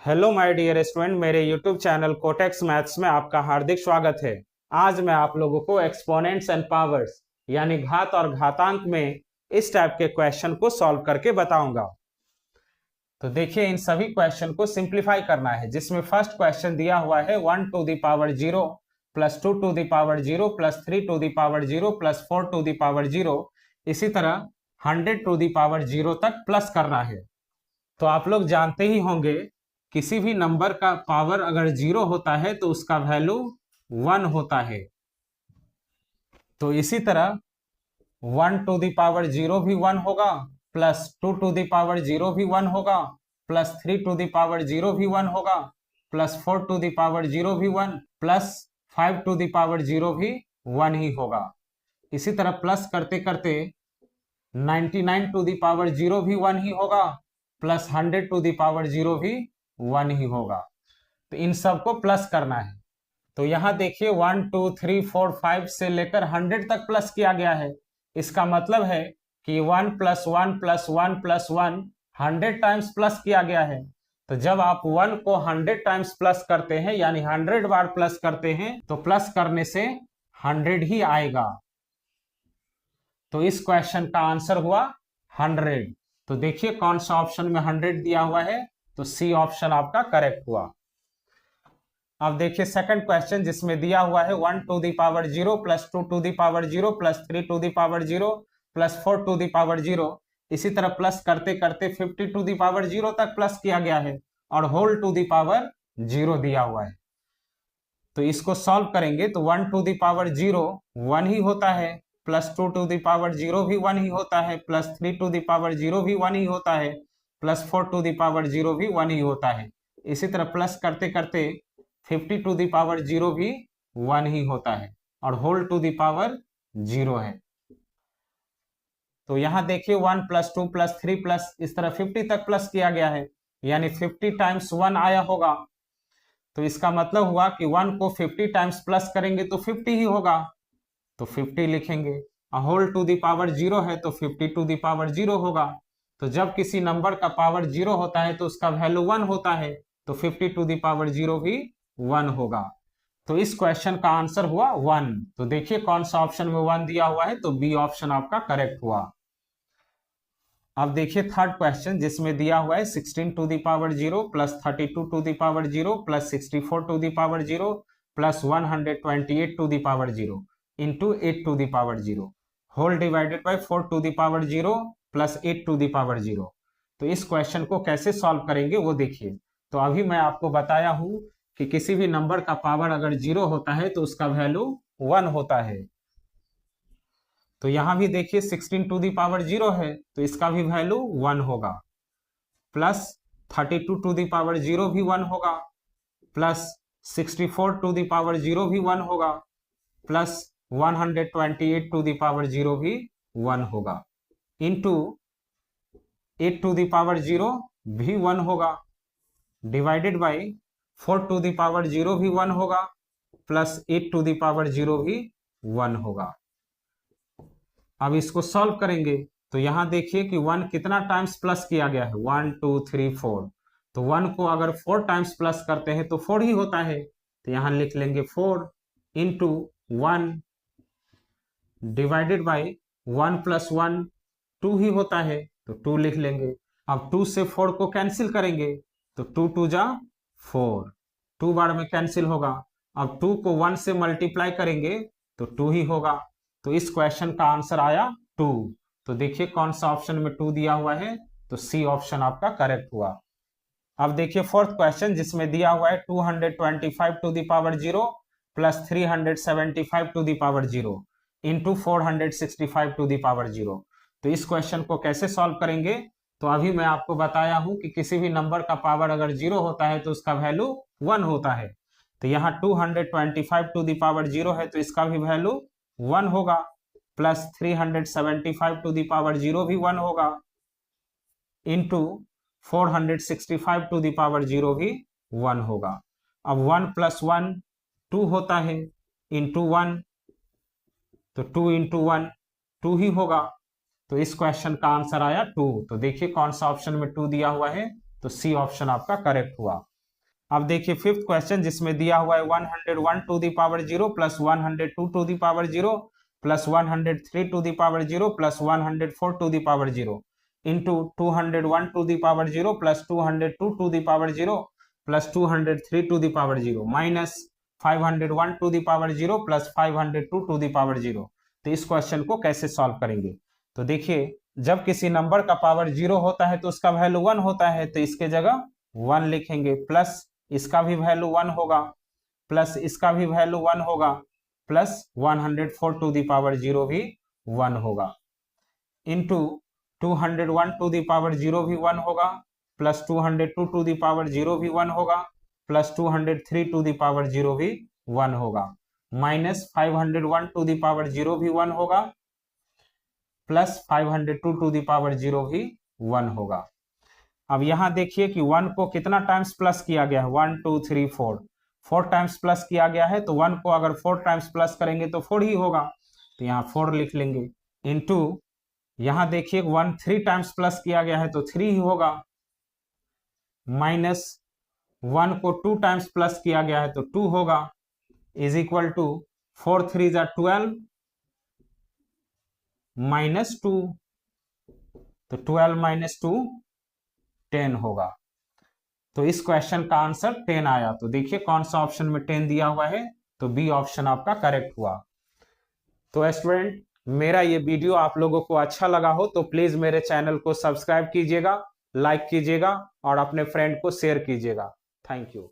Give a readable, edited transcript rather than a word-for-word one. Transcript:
Hello my dear student, मेरे YouTube channel cortex maths में आपका हार्दिक स्वागत है। आज मैं आप लोगों को एक्सपोनेंट्स एंड पावर्स यानी घात और घातांक में इस टाइप के क्वेश्चन को सॉल्व करके बताऊंगा। तो देखिए, इन सभी क्वेश्चन को सिंप्लीफाई करना है, जिसमें फर्स्ट क्वेश्चन दिया हुआ है 1 to the power 0 plus 2 to the power 0 plus 3 to the power 0 plus 4 to the power 0। इसी तरह 100 टू द पावर 0 तक प्लस करना है। तो आप लोग जानते ही होंगे, किसी भी नंबर का पावर अगर 0 होता है तो उसका वैल्यू 1 होता है। तो इसी तरह 1 टू द पावर 0 भी 1 होगा, प्लस 2 टू द पावर 0 भी 1 होगा, प्लस 3 टू द पावर 0 भी 1 होगा, प्लस 4 टू द पावर 0 भी 1, प्लस 5 टू द पावर 0 भी 1 ही होगा। इसी तरह प्लस करते करते 99 टू द पावर 0 भी 1 ही होगा, प्लस 100 टू द पावर 0 भी 1 ही होगा। तो इन सबको प्लस करना है। तो यहां देखिए 1 2 3 4 5 से लेकर 100 तक प्लस किया गया है। इसका मतलब है कि 1 plus 1 plus 1 plus 1 100 times plus किया गया है। तो जब आप 1 को 100 टाइम्स प्लस करते हैं, यानी 100 बार प्लस करते हैं, तो प्लस करने से 100 ही आएगा। तो इस क्वेश्चन का आंसर हुआ 100। तो देखिए कौन सा ऑप्शन में 100 दिया हुआ है, तो सी ऑप्शन आपका करेक्ट हुआ। अब देखिए सेकंड क्वेश्चन, जिसमें दिया हुआ है 1 to the power 0 plus 2 to the power 0 plus 3 to the power 0 plus 4 to the power 0। इसी तरह प्लस करते करते 50 टू द पावर 0 तक प्लस किया गया है और होल टू द पावर 0 दिया हुआ है। तो इसको सॉल्व करेंगे तो 1 टू द पावर 0 1 ही होता है, प्लस 2 टू द पावर 0 भी 1 ही होता है, प्लस 3 टू द पावर 0 भी 1 ही होता है, प्लस 4 टू द पावर 0 भी 1 ही होता है। इसी तरह प्लस करते करते 50 टू द पावर 0 भी 1 ही होता है और होल टू द पावर 0 है। तो यहां देखिए 1 प्लस 2 प्लस 3 प्लस इस तरह 50 तक प्लस किया गया है, यानी 50 टाइम्स 1 आया होगा। तो इसका मतलब हुआ कि 1 को 50 टाइम्स प्लस करेंगे तो 50 ही होगा, तो 50 लिखेंगे। होल टू द पावर 0 है तो 50 टू द पावर 0 होगा। तो जब किसी नंबर का पावर 0 होता है तो उसका वैल्यू 1 होता है, तो 50 टू द पावर 0 भी 1 होगा। तो इस क्वेश्चन का आंसर हुआ 1। तो देखिए कौन सा ऑप्शन में 1 दिया हुआ है, तो बी ऑप्शन आपका करेक्ट हुआ। अब देखिए थर्ड क्वेश्चन, जिसमें दिया हुआ है 16 to the power 0 plus 32 to the power 0 plus 64 to the power 0 plus 128 to the power 0 into 8 to the power 0 whole divided by 4 to the power 0 plus 8 to the power 0। तो इस question को कैसे solve करेंगे वो देखिए। तो अभी मैं आपको बताया हूं कि किसी भी नंबर का पावर अगर 0 होता है तो उसका वैल्यू 1 होता है। तो यहां भी देखिए 16 टू द पावर 0 है तो इसका भी वैल्यू 1 होगा, प्लस 32 टू द पावर 0 भी 1 होगा, प्लस 64 टू द पावर 0 भी 1 होगा, प्लस 128 टू द पावर 0 भी 1 होगा, इंटू 8 टू द पावर 0 भी 1 होगा, divided by 4 to the power 0 भी 1 होगा, प्लस 8 टू द पावर 0 भी 1 होगा। अब इसको सॉल्व करेंगे तो यहां देखिए कि 1 कितना टाइम्स प्लस किया गया है, 1 2 3 4। तो 1 को अगर 4 टाइम्स प्लस करते हैं तो 4 ही होता है, तो यहां लिख लेंगे 4 इंटू 1 डिवाइडेड बाय 1 प्लस 1 2 ही होता है, तो 2 लिख लेंगे। अब 2 से 4 को कैंसिल करेंगे तो 2 2 जा 4, 2 बार में कैंसिल होगा। अब 2 को 1 से मल्टीप्लाई करेंगे तो 2 ही होगा। तो इस क्वेश्चन का आंसर आया 2। तो देखिए कौन सा ऑप्शन में 2 दिया हुआ है, तो सी ऑप्शन आपका करेक्ट हुआ। अब देखिए फोर्थ क्वेश्चन, जिसमें दिया हुआ है 225 to the power 0 plus 375 to the power 0 into 465 to the power 0। तो इस क्वेश्चन को कैसे सॉल्व करेंगे, तो अभी मैं आपको बताया हूं कि किसी भी नंबर का पावर अगर 0 होता है तो उसका वैल्यू 1 होता है। तो यहाँ 225 टू द पावर 0 है तो इसका भी वैल्यू 1 होगा, प्लस 375 टू द पावर 0 भी 1 होगा, इंटू 465 टू द पावर 0 भी 1 होगा। अब 1 प्लस 1 2 होता है, इंटू 1 तो 2 इंटू 1 2 ही होगा। तो इस क्वेश्चन का आंसर आया 2। तो देखिए कौन सा ऑप्शन में 2 दिया हुआ है, तो सी ऑप्शन आपका करेक्ट हुआ। अब देखिए फिफ्थ क्वेश्चन जिसमें दिया हुआ है 101 to the power 0 plus 102 to the power 0 plus 103 to the power 0 plus 104 to the power 0 into 201 to the power 0 plus 202 to the power 0 plus 203 to the power 0 minus 501 to the power 0 plus 502 to the power 0। तो इस question को कैसे solve करेंगे? तो देखिए जब किसी number का पावर 0 होता है तो उसका वैल्यू 1 होता है, तो इसके जगह 1 लिखेंगे, प्लस इसका भी वैल्यू 1 होगा, प्लस इसका भी वैल्यू 1 होगा, प्लस 104 टू द पावर 0 भी 1 होगा, इंटू 201 टू द पावर 0 भी 1 होगा, प्लस 202 टू द पावर 0 भी 1 होगा, प्लस 203 टू द पावर 0 भी 1 होगा, माइनस 501 टू द पावर 0 भी 1 होगा, प्लस 502 टू द पावर 0 भी 1 होगा। अब यहां देखिए कि 1 को कितना टाइम्स प्लस किया गया है, 1 2 3 4 टाइम्स प्लस किया गया है, तो 1 को अगर 4 टाइम्स प्लस करेंगे तो 4 ही होगा, तो यहाँ 4 लिख लेंगे, इंटू यहां देखिए 1 3 टाइम्स प्लस किया गया है तो 3 ही होगा, माइनस 1 को 2 टाइम्स प्लस किया गया है तो 2 होगा, इज इक्वल टू 4 3 जा 12 माइनस 2, तो 12 माइनस 2 10 होगा। तो इस क्वेश्चन का आंसर 10 आया। तो देखिए कौन सा ऑप्शन में 10 दिया हुआ है, तो बी ऑप्शन आपका करेक्ट हुआ। तो स्टूडेंट मेरा ये वीडियो आप लोगों को अच्छा लगा हो तो प्लीज मेरे चैनल को सब्सक्राइब कीजिएगा, लाइक कीजिएगा और अपने फ्रेंड को शेयर कीजिएगा। Thank you.